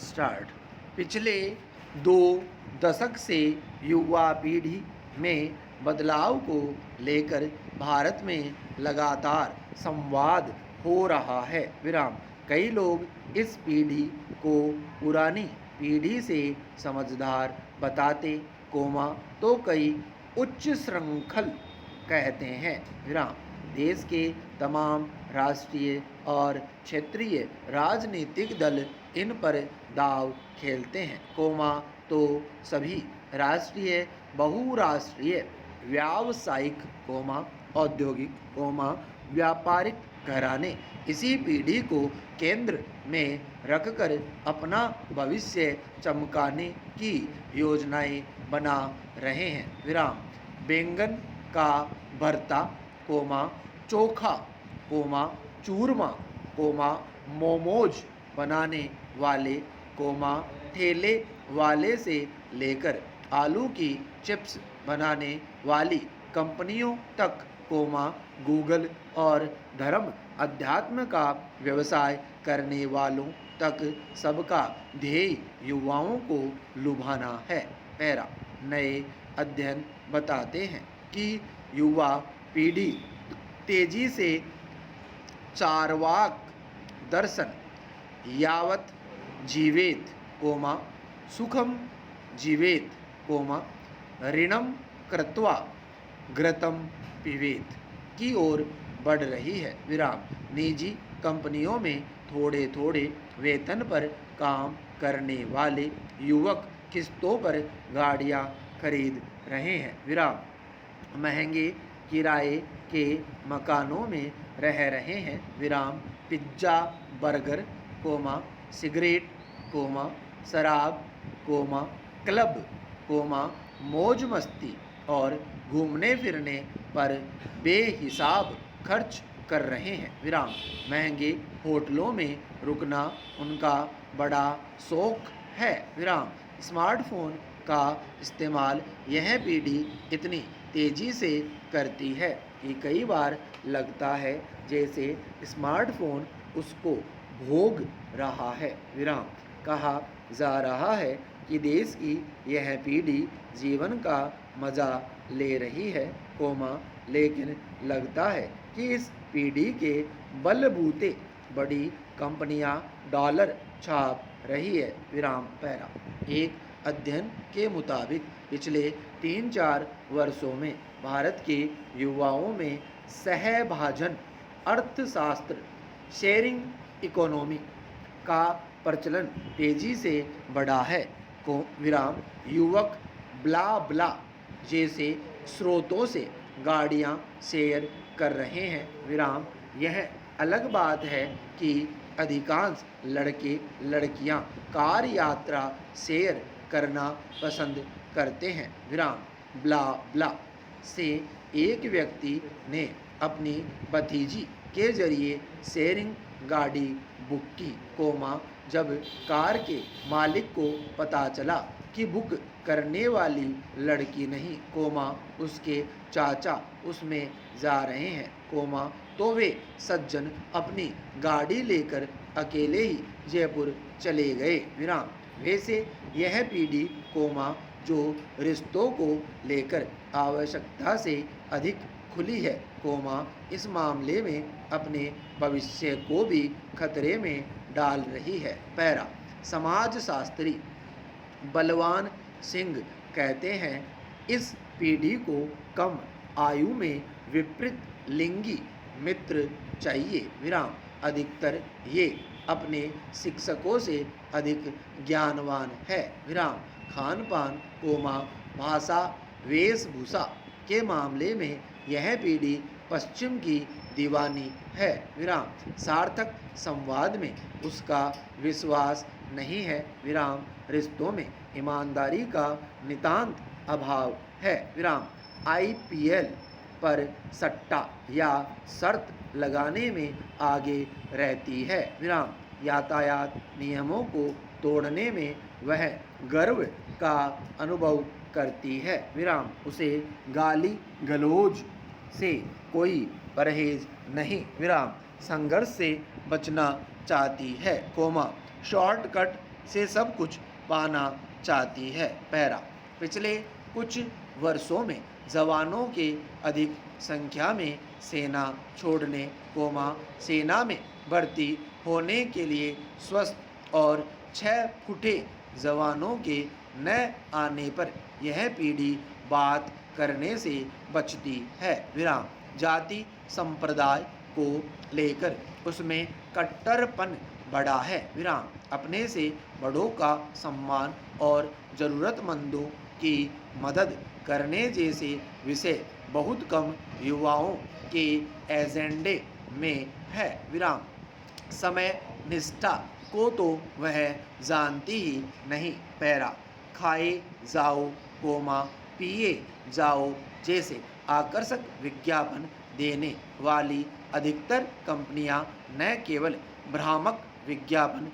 Start. पिछले 2 दशक से युवा पीढ़ी में बदलाव को लेकर भारत में लगातार संवाद हो रहा है। विराम। कई लोग इस पीढ़ी को पुरानी पीढ़ी से समझदार बताते, तो कई उच्च श्रृंखल कहते हैं। विराम। देश के तमाम राष्ट्रीय और क्षेत्रीय राजनीतिक दल इन पर दांव खेलते हैं, तो सभी राष्ट्रीय, बहुराष्ट्रीय, व्यावसायिक, औद्योगिक, व्यापारिक घराने इसी पीढ़ी को केंद्र में रखकर अपना भविष्य चमकाने की योजनाएं बना रहे हैं। विराम। बैंगन का भरता, चोखा, चूरमा, मोमोज बनाने वाले, ठेले वाले से लेकर आलू की चिप्स बनाने वाली कंपनियों तक, गूगल और धर्म अध्यात्म का व्यवसाय करने वालों तक, सबका ध्येय युवाओं को लुभाना है। पैरा। नए अध्ययन बताते हैं कि युवा पीढ़ी तेजी से चार्वाक दर्शन यावत जीवेत, सुखम जीवेत, ऋणम कृत्वा घृतम पिबेत की ओर बढ़ रही है। विराम। निजी कंपनियों में थोड़े थोड़े वेतन पर काम करने वाले युवक किस्तों पर गाड़ियां खरीद रहे हैं। विराम। महंगे किराए के मकानों में रह रहे हैं। विराम। पिज्ज़ा, बर्गर, सिगरेट, शराब, क्लब, मौज मस्ती और घूमने फिरने पर बेहिसाब खर्च कर रहे हैं। विराम। महंगे होटलों में रुकना उनका बड़ा शौक है। विराम। स्मार्टफोन का इस्तेमाल यह पीढ़ी इतनी तेज़ी से करती है कि कई बार लगता है जैसे स्मार्टफोन उसको भोग रहा है। विराम। कहा जा रहा है कि देश की यह पीढ़ी जीवन का मज़ा ले रही है, लेकिन लगता है कि इस पीढ़ी के बलबूते बड़ी कंपनियां डॉलर छाप रही है। विराम। पैरा। एक अध्ययन के मुताबिक पिछले 3-4 वर्षों में भारत के युवाओं में सहभाजन अर्थशास्त्र, शेयरिंग इकोनॉमी का प्रचलन तेजी से बढ़ा है। विराम। युवक ब्ला ब्ला जैसे स्रोतों से गाड़ियां शेयर कर रहे हैं। विराम। यह अलग बात है कि अधिकांश लड़के लड़कियां कार यात्रा शेयर करना पसंद करते हैं। विराम। ब्ला ब्ला से एक व्यक्ति ने अपनी भतीजी के जरिए शेयरिंग गाड़ी बुक की, जब कार के मालिक को पता चला कि बुक करने वाली लड़की नहीं, उसके चाचा उसमें जा रहे हैं, तो वे सज्जन अपनी गाड़ी लेकर अकेले ही जयपुर चले गए। विराम। वैसे यह पीढ़ी, जो रिश्तों को लेकर आवश्यकता से अधिक खुली है, इस मामले में अपने भविष्य को भी खतरे में डाल रही है। पैरा। समाजशास्त्री बलवान सिंह कहते हैं, इस पीढ़ी को कम आयु में विपरीत लिंगी मित्र चाहिए। विराम। अधिकतर ये अपने शिक्षकों से अधिक ज्ञानवान है। विराम। खान पान, भाषा, वेशभूषा के मामले में यह पीढ़ी पश्चिम की दीवानी है। विराम। सार्थक संवाद में उसका विश्वास नहीं है। विराम। रिश्तों में ईमानदारी का नितांत अभाव है। विराम। IPL पर सट्टा या शर्त लगाने में आगे रहती है। विराम। यातायात नियमों को तोड़ने में वह गर्व का अनुभव करती है। विराम। उसे गाली गलौज से कोई परहेज नहीं। विराम। संघर्ष से बचना चाहती है, शॉर्टकट से सब कुछ पाना चाहती है। पैरा, पिछले कुछ वर्षों में जवानों के अधिक संख्या में सेना छोड़ने सेना में भर्ती होने के लिए स्वस्थ और 6 फुटे जवानों के न आने पर यह पीढ़ी बात करने से बचती है। विराम, जाति संप्रदाय को लेकर उसमें कट्टरपन बढ़ा है। विराम, अपने से बड़ों का सम्मान और ज़रूरतमंदों की मदद करने जैसे विषय बहुत कम युवाओं के एजेंडे में है। विराम, समय निष्ठा को तो वह जानती ही नहीं। पैरा, खाए जाओ पिए जाओ जैसे आकर्षक विज्ञापन देने वाली अधिकतर कंपनियां न केवल भ्रामक विज्ञापन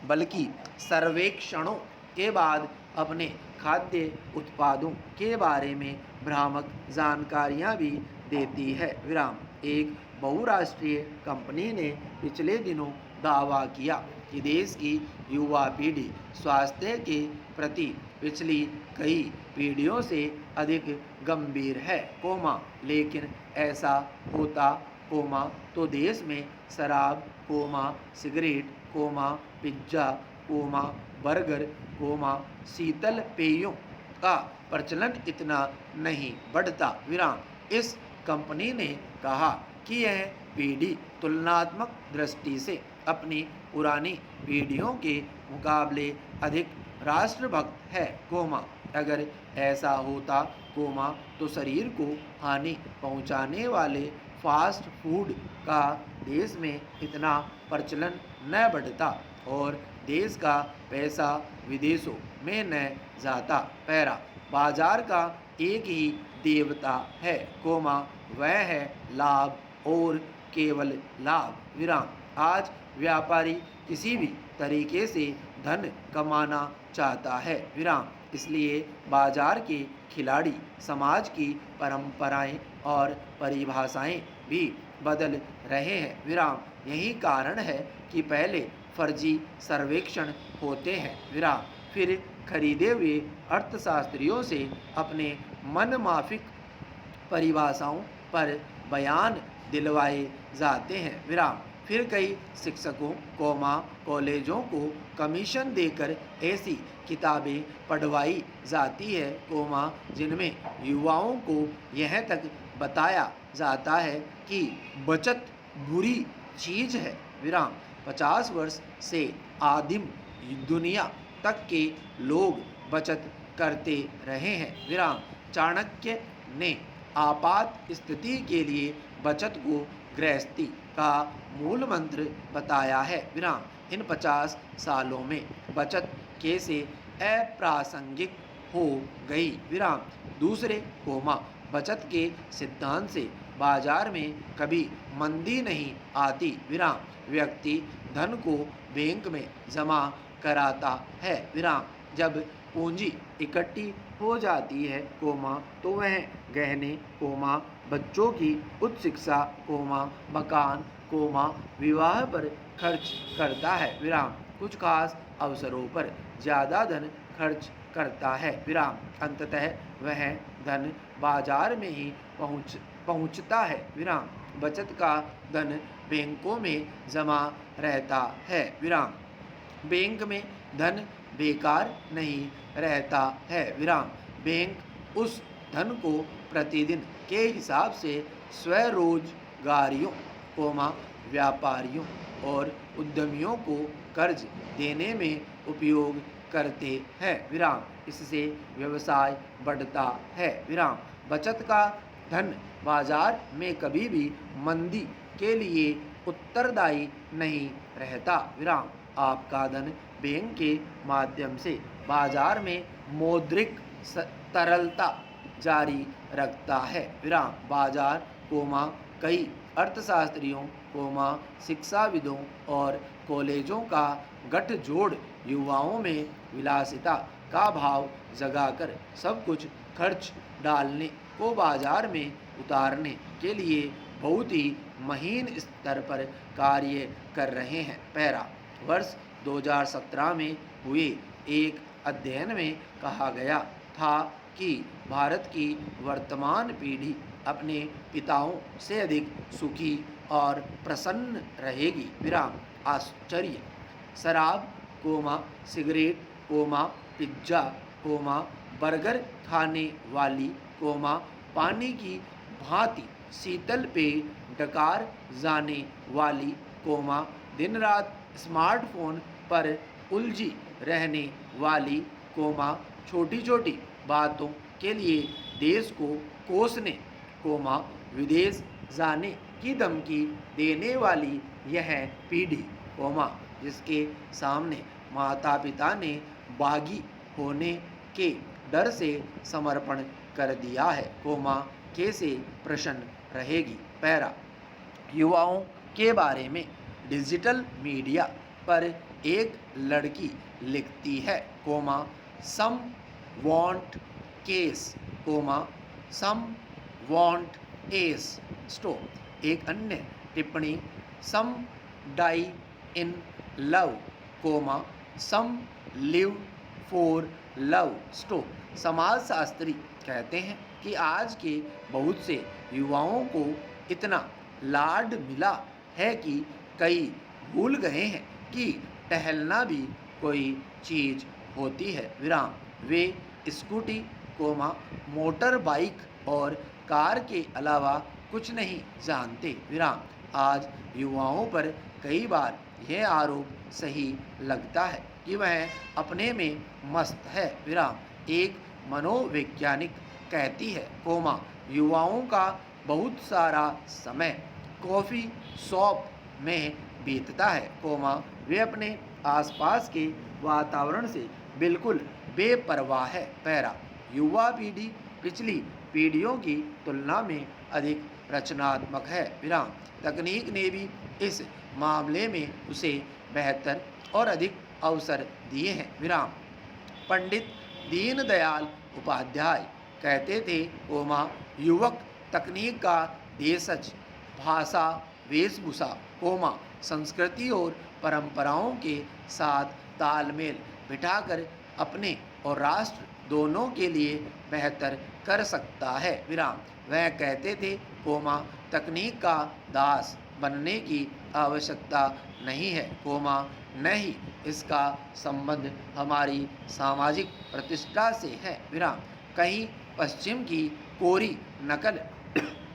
बल्कि सर्वेक्षणों के बाद अपने खाद्य उत्पादों के बारे में भ्रामक जानकारियां भी देती है। विराम, एक बहुराष्ट्रीय कंपनी ने पिछले दिनों दावा किया कि देश की युवा पीढ़ी स्वास्थ्य के प्रति पिछली कई पीढ़ियों से अधिक गंभीर है, लेकिन ऐसा होता, तो देश में शराब, सिगरेट, पिज्जा, बर्गर, शीतल पेयों का प्रचलन इतना नहीं बढ़ता। विराम, इस कंपनी ने कहा कि यह पीढ़ी तुलनात्मक दृष्टि से अपनी पुरानी पीढ़ियों के मुकाबले अधिक राष्ट्रभक्त है, अगर ऐसा होता, तो शरीर को हानि पहुंचाने वाले फास्ट फूड का देश में इतना प्रचलन न बढ़ता और देश का पैसा विदेशों में न जाता। पैरा, बाजार का एक ही देवता है, वह है लाभ और केवल लाभ। विराम, आज व्यापारी किसी भी तरीके से धन कमाना चाहता है। विराम, इसलिए बाजार के खिलाड़ी समाज की परंपराएं और परिभाषाएं भी बदल रहे हैं। विराम, यही कारण है कि पहले फर्जी सर्वेक्षण होते हैं। विराम, फिर खरीदे हुए अर्थशास्त्रियों से अपने मनमाफिक परिभाषाओं पर बयान दिलवाए जाते हैं। विराम, फिर कई शिक्षकों, कॉलेजों को कमीशन देकर ऐसी किताबें पढ़वाई जाती है, जिनमें युवाओं को यह तक बताया जाता है कि बचत बुरी चीज़ है। विराम, 50 वर्ष से आदिम दुनिया तक के लोग बचत करते रहे हैं। विराम, चाणक्य ने आपात स्थिति के लिए बचत को गृहस्थी का मूल मंत्र बताया है। विराम, इन 50 सालों में बचत कैसे अप्रासंगिक हो गई। विराम, दूसरे बचत के सिद्धांत से बाजार में कभी मंदी नहीं आती। विराम, व्यक्ति धन को बैंक में जमा कराता है। विराम, जब पूंजी इकट्ठी हो जाती है, तो वह गहने, बच्चों की उच्च शिक्षा, मकान, विवाह पर खर्च करता है। विराम, कुछ खास अवसरों पर ज़्यादा धन खर्च करता है। विराम, अंततः वह धन बाजार में ही पहुंचता है। विराम, बचत का धन बैंकों में जमा रहता है। विराम, बैंक में धन बेकार नहीं रहता है। विराम, बैंक उस धन को प्रतिदिन के हिसाब से स्वरोजगारियों, व्यापारियों और उद्यमियों को कर्ज देने में उपयोग करते हैं। विराम, इससे व्यवसाय बढ़ता है। विराम, बचत का धन बाजार में कभी भी मंदी के लिए उत्तरदायी नहीं रहता। विराम, आपका धन बैंक के माध्यम से बाजार में मौद्रिक तरलता जारी रखता है। विराम, बाजार, कई अर्थशास्त्रियों, शिक्षाविदों और कॉलेजों का गठजोड़ युवाओं में विलासिता का भाव जगाकर सब कुछ खर्च डालने को बाजार में उतारने के लिए बहुत ही महीन स्तर पर कार्य कर रहे हैं। पैरा, वर्ष 2017 में हुए एक अध्ययन में कहा गया था कि भारत की वर्तमान पीढ़ी अपने पिताओं से अधिक सुखी और प्रसन्न रहेगी। विराम आश्चर्य। शराब comma cigarette comma pizza comma burger खाने वाली कोमा पानी की भांति शीतल पे डकार जाने वाली कोमा दिन रात स्मार्टफोन पर उलझी रहने वाली कोमा छोटी छोटी बातों के लिए देश को कोसने कोमा विदेश जाने की धमकी देने वाली यह पीढ़ी कोमा जिसके सामने माता पिता ने बागी होने के डर से समर्पण कर दिया है कोमा कैसे प्रसन्न रहेगी। पैरा। युवाओं के बारे में डिजिटल मीडिया पर एक लड़की लिखती है comma some want case comma some want s stop. एक अन्य टिप्पणी some die in love comma some live for love stop. समाजशास्त्री कहते हैं कि आज के बहुत से युवाओं को इतना लाड मिला है कि कई भूल गए हैं कि टहलना भी कोई चीज़ होती है। विराम वे स्कूटी कोमा मोटर बाइक और कार के अलावा कुछ नहीं जानते। विराम आज युवाओं पर कई बार यह आरोप सही लगता है कि वह अपने में मस्त है। विराम एक मनोवैज्ञानिक कहती है कोमा युवाओं का बहुत सारा समय कॉफ़ी शॉप में बीतता है कोमा वे अपने आसपास के वातावरण से बिल्कुल बेपरवाह है। पैरा। युवा पीढ़ी पिछली पीढ़ियों की तुलना में अधिक रचनात्मक है। विराम तकनीक ने भी इस मामले में उसे बेहतर और अधिक अवसर दिए हैं। विराम पंडित दीनदयाल उपाध्याय कहते थे कोमा युवक तकनीक का देशज भाषा वेशभूषा कोमा संस्कृति और परंपराओं के साथ तालमेल बिठाकर अपने और राष्ट्र दोनों के लिए बेहतर कर सकता है। विराम वह कहते थे कोमा तकनीक का दास बनने की आवश्यकता नहीं है कोमा न ही इसका संबंध हमारी सामाजिक प्रतिष्ठा से है। विराम कहीं पश्चिम की कोरी नकल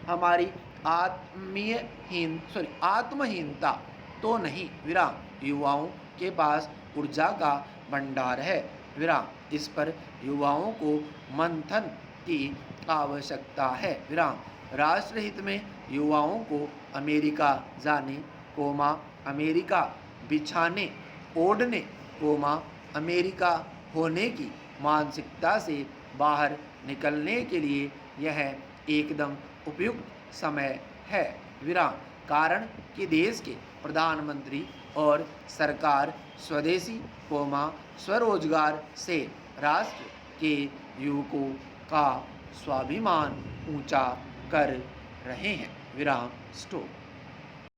हमारी आत्महीनता तो नहीं। विराम युवाओं के पास ऊर्जा का भंडार है। विराम इस पर युवाओं को मंथन की आवश्यकता है। विराम राष्ट्रहित में युवाओं को अमेरिका जाने कोमा अमेरिका बिछाने ओढ़ने कोमा अमेरिका होने की मानसिकता से बाहर निकलने के लिए यह एकदम उपयुक्त समय है। विराम कारण कि देश के प्रधानमंत्री और सरकार स्वदेशी कोमा स्वरोजगार से राष्ट्र के युवकों का स्वाभिमान ऊंचा कर रहे हैं। विराम स्टॉप।